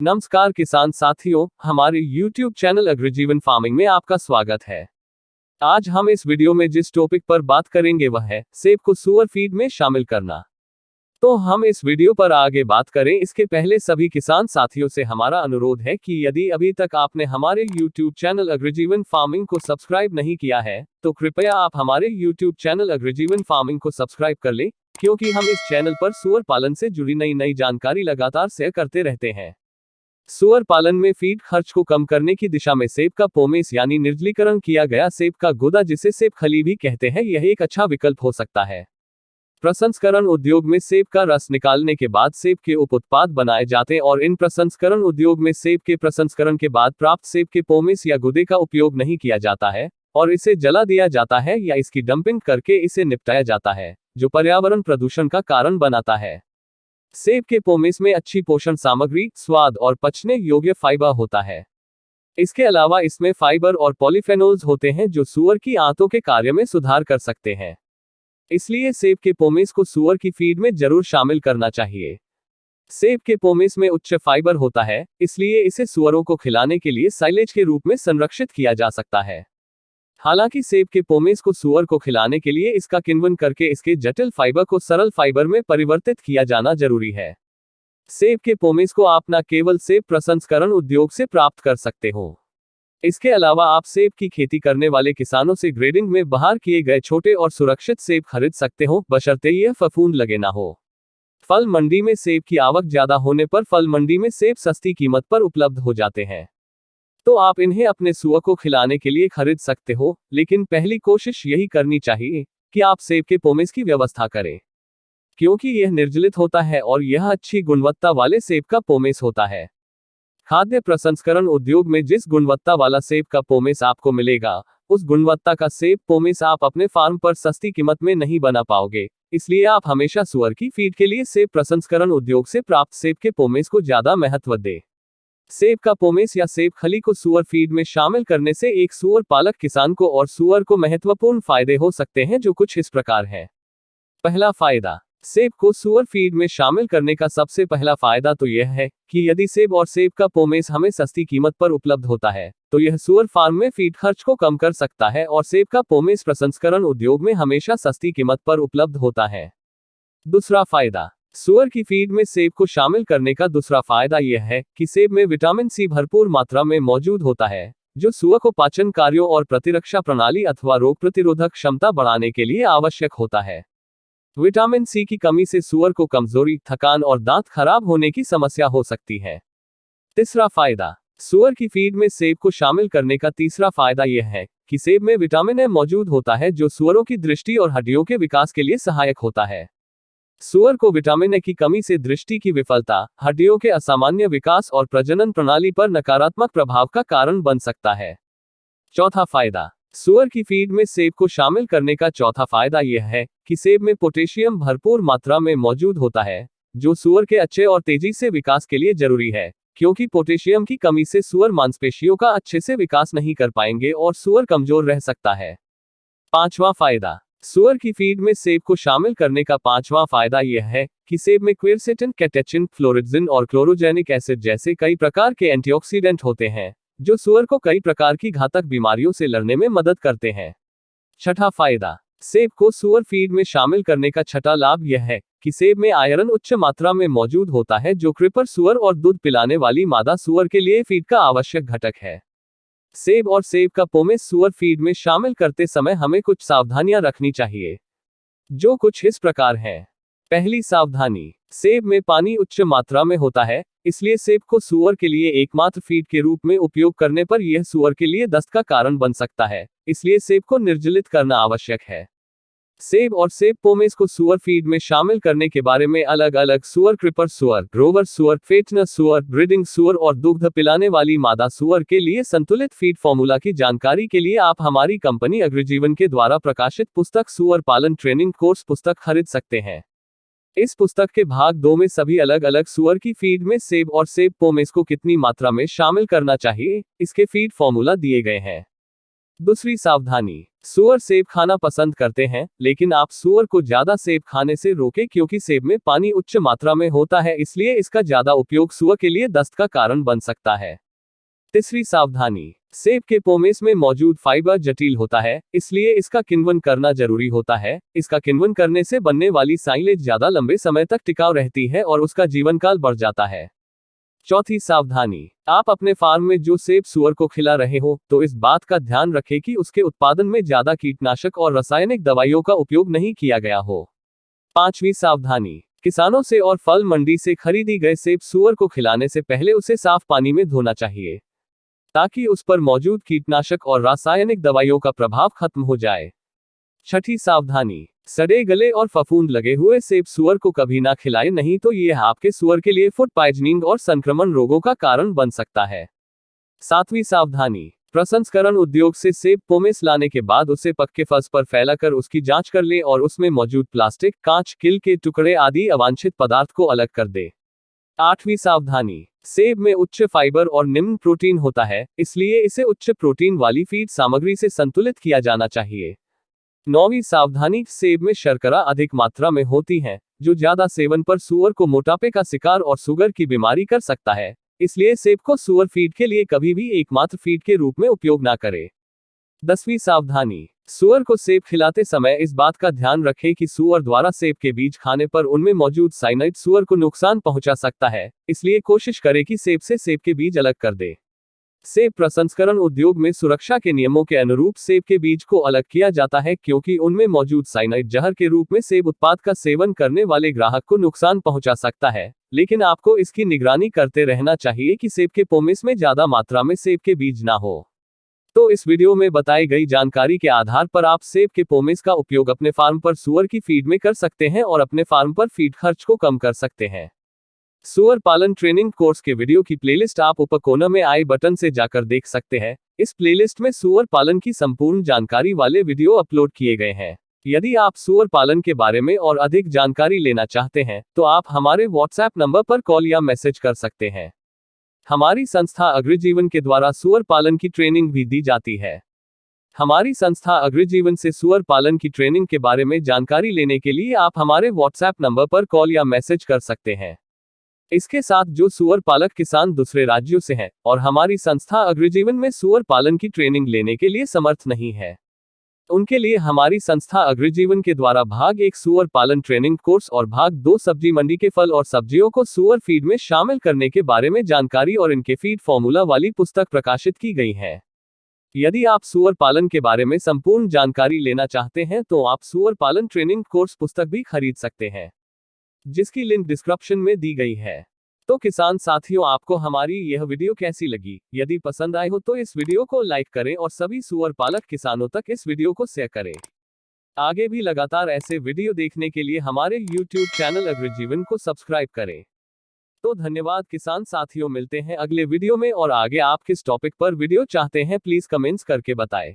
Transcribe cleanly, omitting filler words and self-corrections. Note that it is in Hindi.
नमस्कार किसान साथियों, हमारे YouTube चैनल अग्रजीवन फार्मिंग में आपका स्वागत है। आज हम इस वीडियो में जिस टॉपिक पर बात करेंगे वह है सेब को सुअर फीड में शामिल करना। तो हम इस वीडियो पर आगे बात करें इसके पहले सभी किसान साथियों से हमारा अनुरोध है कि यदि अभी तक आपने हमारे YouTube चैनल अग्रजीवन फार्मिंग को सब्सक्राइब नहीं किया है तो कृपया आप हमारे YouTube चैनल अग्रजीवन फार्मिंग को सब्सक्राइब कर लें, क्योंकि हम इस चैनल पर सुअर पालन से जुड़ी नई जानकारी लगातार शेयर करते रहते हैं। सुअर पालन में फीड खर्च को कम करने की दिशा में सेब का पोमेस यानी निर्जलीकरण किया गया सेब का गुदा, जिसे सेब खली भी कहते हैं, यह एक अच्छा विकल्प हो सकता है। प्रसंस्करण उद्योग में सेब का रस निकालने के बाद सेब के उप उत्पाद बनाए जाते हैं और इन प्रसंस्करण उद्योग में सेब के प्रसंस्करण के बाद प्राप्त सेब के पोमेस या गुदे का उपयोग नहीं किया जाता है और इसे जला दिया जाता है या इसकी डंपिंग करके इसे निपटाया जाता है, जो पर्यावरण प्रदूषण का कारण बनाता है। सेब के पोमेस में अच्छी पोषण सामग्री, स्वाद और पचने योग्य फाइबर होता है। इसके अलावा इसमें फाइबर और पॉलीफेनोल्स होते हैं जो सुअर की आंतों के कार्य में सुधार कर सकते हैं। इसलिए सेब के पोमेस को सुअर की फीड में जरूर शामिल करना चाहिए। सेब के पोमेस में उच्च फाइबर होता है, इसलिए इसे सुअरों को खिलाने के लिए साइलेज के रूप में संरक्षित किया जा सकता है। हालांकि सेब के पोमेस को सुअर को खिलाने के लिए इसका किण्वन करके इसके जटिल फाइबर को सरल फाइबर में परिवर्तित किया जाना जरूरी है। सेब के पोमेस को आप न केवल सेब प्रसंस्करण उद्योग से प्राप्त कर सकते हो, इसके अलावा आप सेब की खेती करने वाले किसानों से ग्रेडिंग में बाहर किए गए छोटे और सुरक्षित सेब खरीद सकते हो, बशर्ते यह फफूंद लगे ना हो। फल मंडी में सेब की आवक ज्यादा होने पर फल मंडी में सेब सस्ती कीमत पर उपलब्ध हो जाते हैं, तो आप इन्हें अपने सुअर को खिलाने के लिए खरीद सकते हो। लेकिन पहली कोशिश यही करनी चाहिए कि आप सेब के पोमेस की व्यवस्था करें, क्योंकि यह निर्जलित होता है और यह अच्छी गुणवत्ता वाले सेब का पोमेस होता है। खाद्य प्रसंस्करण उद्योग में जिस गुणवत्ता वाला सेब का पोमेस आपको मिलेगा, उस गुणवत्ता का सेब पोमेस आप अपने फार्म पर सस्ती कीमत में नहीं बना पाओगे। इसलिए आप हमेशा सुअर की फीड के लिए सेब प्रसंस्करण उद्योग से प्राप्त सेब के पोमेस को ज्यादा महत्व दें। सेब का पोमेस या सेब खली को सुअर फीड में शामिल करने से एक सुअर पालक किसान को और सुअर को महत्वपूर्ण फायदे हो सकते हैं, जो कुछ इस प्रकार हैं। पहला फायदा, सेब को सुअर फीड में शामिल करने का सबसे पहला फायदा तो यह है कि यदि सेब और सेब का पोमेस हमें सस्ती कीमत पर उपलब्ध होता है तो यह सुअर फार्म में फीड खर्च को कम कर सकता है और सेब का पोमेस प्रसंस्करण उद्योग में हमेशा सस्ती कीमत पर उपलब्ध होता है। दूसरा फायदा, सुअर की फीड में सेब को शामिल करने का दूसरा फायदा यह है कि सेब में विटामिन सी भरपूर मात्रा में मौजूद होता है, जो सुअर को पाचन कार्यों और प्रतिरक्षा प्रणाली अथवा रोग प्रतिरोधक क्षमता बढ़ाने के लिए आवश्यक होता है। विटामिन सी की कमी से सुअर को कमजोरी, थकान और दांत खराब होने की समस्या हो सकती है। तीसरा फायदा, सुअर की फीड में सेब को शामिल करने का तीसरा फायदा यह है कि सेब में विटामिन ए मौजूद होता है, जो सुअरों की दृष्टि और हड्डियों के विकास के लिए सहायक होता है। सुअर को विटामिन ए की कमी से दृष्टि की विफलता, हड्डियों के असामान्य विकास और प्रजनन प्रणाली पर नकारात्मक प्रभाव का कारण बन सकता है। चौथा फायदा, सुअर की फीड में सेब को शामिल करने का चौथा फायदा यह है कि सेब में पोटेशियम भरपूर मात्रा में मौजूद होता है, जो सुअर के अच्छे और तेजी से विकास के लिए जरूरी है, क्योंकि पोटेशियम की कमी से सुअर मांसपेशियों का अच्छे से विकास नहीं कर पाएंगे और सुअर कमजोर रह सकता है। पांचवा फायदा, सुअर की फीड में सेब को शामिल करने का पांचवा फायदा यह है कि सेब में क्वेरसेटिन, कैटेचिन, फ्लोरिड्जिन और क्लोरोजेनिक एसिड जैसे कई प्रकार के एंटीऑक्सीडेंट होते हैं, जो सुअर को कई प्रकार की घातक बीमारियों से लड़ने में मदद करते हैं। छठा फायदा, सेब को सुअर फीड में शामिल करने का छठा लाभ यह है कि सेब में आयरन उच्च मात्रा में मौजूद होता है, जो क्रीपर सुअर और दूध पिलाने वाली मादा सुअर के लिए फीड का आवश्यक घटक है। सेब और सेब का पोमेस सुअर फीड में शामिल करते समय हमें कुछ सावधानियां रखनी चाहिए, जो कुछ इस प्रकार हैं। पहली सावधानी, सेब में पानी उच्च मात्रा में होता है, इसलिए सेब को सुअर के लिए एकमात्र फीड के रूप में उपयोग करने पर यह सुअर के लिए दस्त का कारण बन सकता है, इसलिए सेब को निर्जलित करना आवश्यक है। सेब और सेब पोमेस को सुअर फीड में शामिल करने के बारे में अलग अलग सुअर, क्रीपर सुअर, ग्रोवर सुअर, फेटनर सुअर, ब्रीडिंग सुअर और दुग्ध पिलाने वाली मादा सुअर के लिए संतुलित फीड फॉर्मूला की जानकारी के लिए आप हमारी कंपनी अग्रजीवन के द्वारा प्रकाशित पुस्तक सुअर पालन ट्रेनिंग कोर्स पुस्तक खरीद सकते हैं। इस पुस्तक के भाग 2 में सभी अलग अलग सुअर की फीड में सेब और सेब पोमेस को कितनी मात्रा में शामिल करना चाहिए, इसके फीड फॉर्मूला दिए गए हैं। दूसरी सावधानी, सूअर सेब खाना पसंद करते हैं, लेकिन आप सूअर को ज्यादा सेब खाने से रोकें क्योंकि सेब में पानी उच्च मात्रा में होता है, इसलिए इसका ज्यादा उपयोग सूअर के लिए दस्त का कारण बन सकता है। तीसरी सावधानी, सेब के पोमेस में मौजूद फाइबर जटिल होता है, इसलिए इसका किण्वन करना जरूरी होता है। इसका किण्वन करने से बनने वाली साइलेज ज्यादा लंबे समय तक टिकाऊ रहती है और उसका जीवन काल बढ़ जाता है। चौथी सावधानी, आप अपने फार्म में जो सेब सूअर को खिला रहे हो तो इस बात का ध्यान रखें कि उसके उत्पादन में ज्यादा कीटनाशक और रासायनिक दवाइयों का उपयोग नहीं किया गया हो। पांचवी सावधानी, किसानों से और फल मंडी से खरीदी गए सेब सूअर को खिलाने से पहले उसे साफ पानी में धोना चाहिए, ताकि उस पर मौजूद कीटनाशक और रासायनिक दवाइयों का प्रभाव खत्म हो जाए। छठी सावधानी, सड़े गले और फफूंद लगे हुए सेब सूअर को कभी ना खिलाएं, नहीं तो यह आपके सूअर के लिए फूड पॉइजनिंग और संक्रमण रोगों का कारण बन सकता है। सातवीं सावधानी, प्रसंस्करण उद्योग से सेब पोमेस लाने के बाद उसे पक्के फर्श पर फैलाकर उसकी जांच कर लें और उसमें मौजूद प्लास्टिक, कांच, किल के टुकड़े आदि अवांछित पदार्थ को अलग कर दें। आठवीं सावधानी, सेब में उच्च फाइबर और निम्न प्रोटीन होता है, इसलिए इसे उच्च प्रोटीन वाली फीड सामग्री से संतुलित किया जाना चाहिए। नौवीं सावधानी, सेब में शर्करा अधिक मात्रा में होती है, जो ज्यादा सेवन पर सूअर को मोटापे का शिकार और शुगर की बीमारी कर सकता है, इसलिए सेब को सूअर फीड के लिए कभी भी एकमात्र फीड के रूप में उपयोग ना करें। 10वीं सावधानी, सूअर को सेब खिलाते समय इस बात का ध्यान रखें कि सूअर द्वारा सेब के बीज खाने पर उनमें मौजूद साइनाइड सूअर को नुकसान पहुंचा सकता है, इसलिए कोशिश करें कि सेब से सेब के बीज अलग कर दे। सेब प्रसंस्करण उद्योग में सुरक्षा के नियमों के अनुरूप सेब के बीज को अलग किया जाता है, क्योंकि उनमें मौजूद साइनाइड जहर के रूप में सेब उत्पाद का सेवन करने वाले ग्राहक को नुकसान पहुंचा सकता है, लेकिन आपको इसकी निगरानी करते रहना चाहिए कि सेब के पोमेस में ज्यादा मात्रा में सेब के बीज ना हो। तो इस वीडियो में बताई गई जानकारी के आधार पर आप सेब के पोमेस का उपयोग अपने फार्म पर सूअर की फीड में कर सकते हैं और अपने फार्म पर फीड खर्च को कम कर सकते हैं। सूअर पालन ट्रेनिंग कोर्स के वीडियो की प्लेलिस्ट आप ऊपर कोने में आई बटन से जाकर देख सकते हैं। इस प्लेलिस्ट में सूअर पालन की संपूर्ण जानकारी वाले वीडियो अपलोड किए गए हैं। यदि आप सूअर पालन के बारे में और अधिक जानकारी लेना चाहते हैं तो आप हमारे व्हाट्सएप नंबर पर कॉल या मैसेज कर सकते हैं। हमारी संस्था अग्रजीवन के द्वारा सूअर पालन की ट्रेनिंग भी दी जाती है। हमारी संस्था अग्रजीवन से सूअर पालन की ट्रेनिंग के बारे में जानकारी लेने के लिए आप हमारे व्हाट्सएप नंबर पर कॉल या मैसेज कर सकते हैं। इसके साथ जो सूअर पालक किसान दूसरे राज्यों से हैं और हमारी संस्था अग्रजीवन में सूअर पालन की ट्रेनिंग लेने के लिए समर्थ नहीं है, उनके लिए हमारी संस्था अग्रजीवन के द्वारा भाग 1 सूअर पालन ट्रेनिंग कोर्स और भाग 2 सब्जी मंडी के फल और सब्जियों को सूअर फीड में शामिल करने के बारे में जानकारी और इनके फीड फॉर्मूला वाली पुस्तक प्रकाशित की गई है। यदि आप सूअर पालन के बारे में संपूर्ण जानकारी लेना चाहते हैं तो आप सूअर पालन ट्रेनिंग कोर्स पुस्तक भी खरीद सकते हैं, जिसकी लिंक डिस्क्रिप्शन में दी गई है। तो किसान साथियों, आपको हमारी यह वीडियो कैसी लगी? यदि पसंद आए हो तो इस वीडियो को लाइक करें और सभी सूअर पालक किसानों तक इस वीडियो को शेयर करें। आगे भी लगातार ऐसे वीडियो देखने के लिए हमारे YouTube चैनल अग्रजीवन को सब्सक्राइब करें। तो धन्यवाद किसान साथियों, मिलते हैं अगले वीडियो में। और आगे आप किस टॉपिक पर वीडियो चाहते हैं प्लीज कमेंट्स करके बताएं।